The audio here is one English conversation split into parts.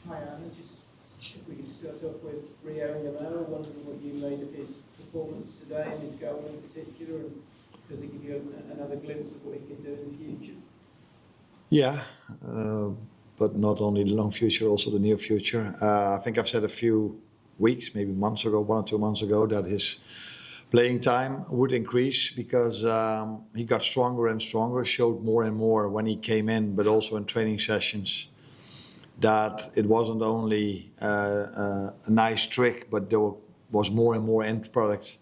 Hi Arne, just if we could start off with Rio Lamela, wondering what you made of his performance today and his goal in particular, and does it give you another glimpse of what he can do in the future? Yeah, but not only the long future, also the near future. I think I've said a few weeks, maybe months ago, 1 or 2 months ago, that his playing time would increase because he got stronger and stronger, showed more and more when he came in, but also in training sessions, that it wasn't only a nice trick, but there was more and more end product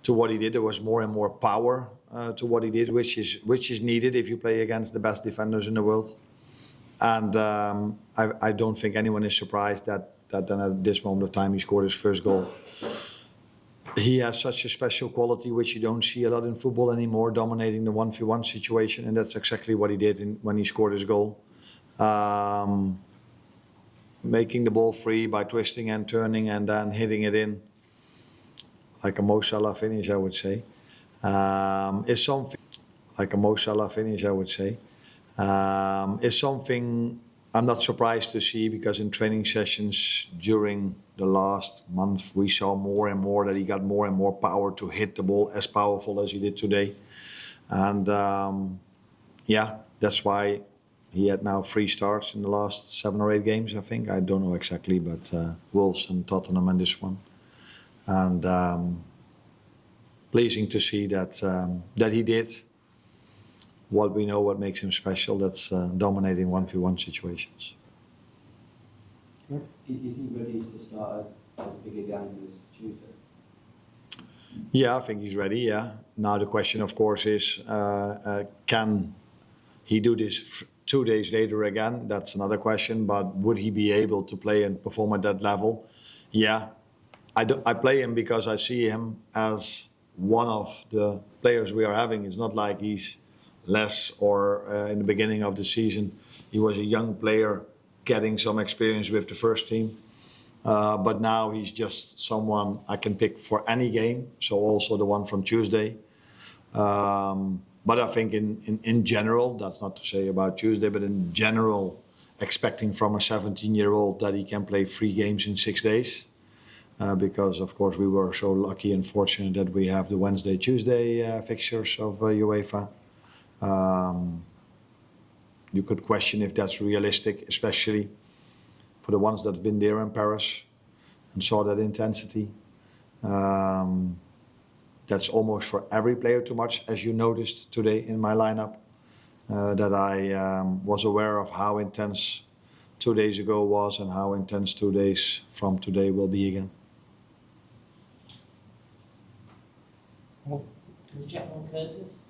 to what he did. There was more and more power to what he did, which is needed if you play against the best defenders in the world. And I don't think anyone is surprised that then at this moment of time he scored his first goal. He has such a special quality which you don't see a lot in football anymore, dominating the 1v1 situation, and that's exactly what he did when he scored his goal. Making the ball free by twisting and turning and then hitting it in, like a Mo Salah finish, I would say, is something like a Mo Salah finish, I would say, is something I'm not surprised to see, because in training sessions during the last month we saw more and more that he got more and more power to hit the ball, as powerful as he did today. And yeah, that's why he had now 3 starts in the last 7 or 8 games, I think. I don't know exactly, but Wolves and Tottenham and this one. And pleasing to see that he did what we know, what makes him special. That's dominating 1v1 situations. Is he ready to start as big a game as Tuesday? Yeah, I think he's ready, yeah. Now the question, of course, is can he do this 2 days later again? That's another question, but would he be able to play and perform at that level? Yeah. I play him because I see him as one of the players we are having. It's not like he's less, or in the beginning of the season he was a young player getting some experience with the first team. But now he's just someone I can pick for any game, so also the one from Tuesday. But I think in general, that's not to say about Tuesday, but in general, expecting from a 17-year-old that he can play 3 games in 6 days. Because, of course, we were so lucky and fortunate that we have the Wednesday-Tuesday fixtures of UEFA. You could question if that's realistic, especially for the ones that have been there in Paris and saw that intensity. That's almost for every player too much, as you noticed today in my lineup, that I was aware of how intense 2 days ago was and how intense 2 days from today will be again. With Jackman Curtis,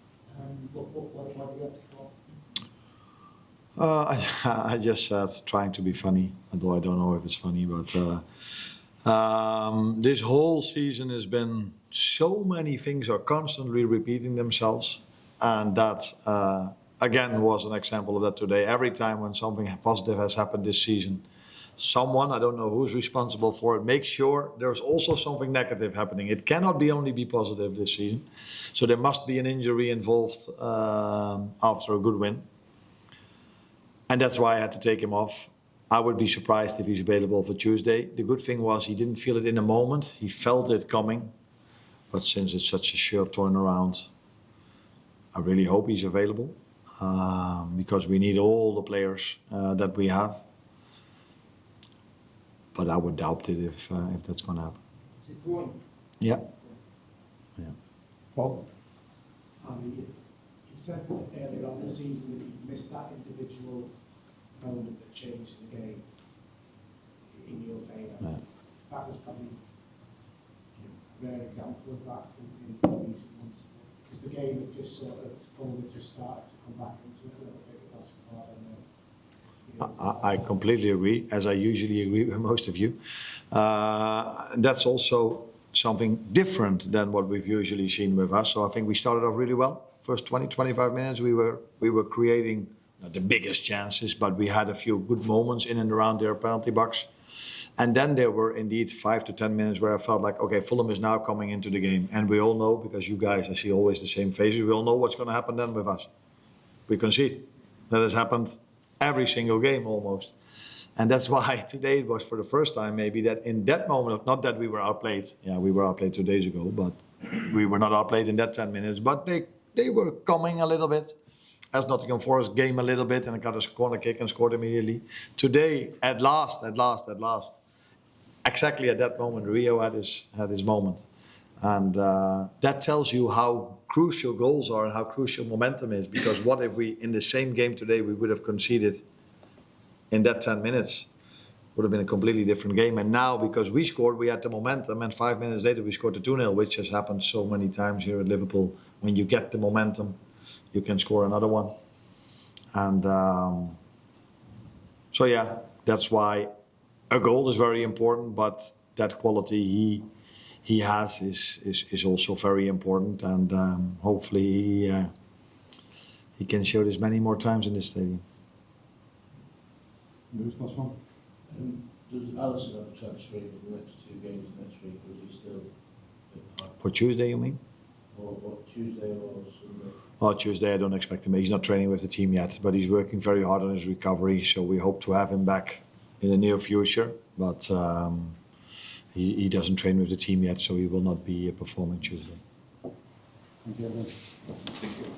what did you have to call? I just said trying to be funny, although I don't know if it's funny, but this whole season has been so many things are constantly repeating themselves, and that again was an example of that today. Every time when something positive has happened this season, someone, I don't know who's responsible for it, makes sure there's also something negative happening. It cannot only be positive this season, so there must be an injury involved after a good win. And that's why I had to take him off. I would be surprised if he's available for Tuesday. The good thing was he didn't feel it in a moment. He felt it coming. But since it's such a short turnaround, I really hope he's available. Because we need all the players that we have. But I would doubt it if that's going to happen. Is it groin? Yeah. Yeah. Paul? You said earlier on the season that you missed that individual moment that changed the game in your favour. Yeah. That was probably a rare example of that in recent months. Because the game had just Fulham had just started to come back into it a little bit with Oxford and I completely agree, as I usually agree with most of you. That's also something different than what we've usually seen with us. So I think we started off really well. First 20, 25 minutes, we were creating not the biggest chances, but we had a few good moments in and around their penalty box. And then there were indeed 5 to 10 minutes where I felt like, okay, Fulham is now coming into the game. And we all know, because you guys, I see always the same faces, we all know what's going to happen then with us. We concede. That has happened every single game almost. And that's why today it was for the first time maybe that in that moment, not that we were outplayed. Yeah, we were outplayed 2 days ago, but we were not outplayed in that 10 minutes. But they were coming a little bit. As Nottingham Forest game a little bit and got a corner kick and scored immediately. Today, at last, exactly at that moment, Rio had his moment. And that tells you how crucial goals are and how crucial momentum is. Because what if we, in the same game today, we would have conceded in that 10 minutes? Would have been a completely different game. And now, because we scored, we had the momentum. And 5 minutes later, we scored the 2-0, which has happened so many times here at Liverpool. When you get the momentum, you can score another one. And so, yeah, that's why a goal is very important. But that quality he has is also very important. And hopefully he can show this many more times in this stadium. Last one. Does Alisson have a transfer for the next 2 games next week, or is he still For Tuesday, you mean? or Tuesday or Sunday? Oh, Tuesday, I don't expect him. He's not training with the team yet, but he's working very hard on his recovery. So we hope to have him back in the near future. But he doesn't train with the team yet, so he will not be performing Tuesday. Thank you, everyone.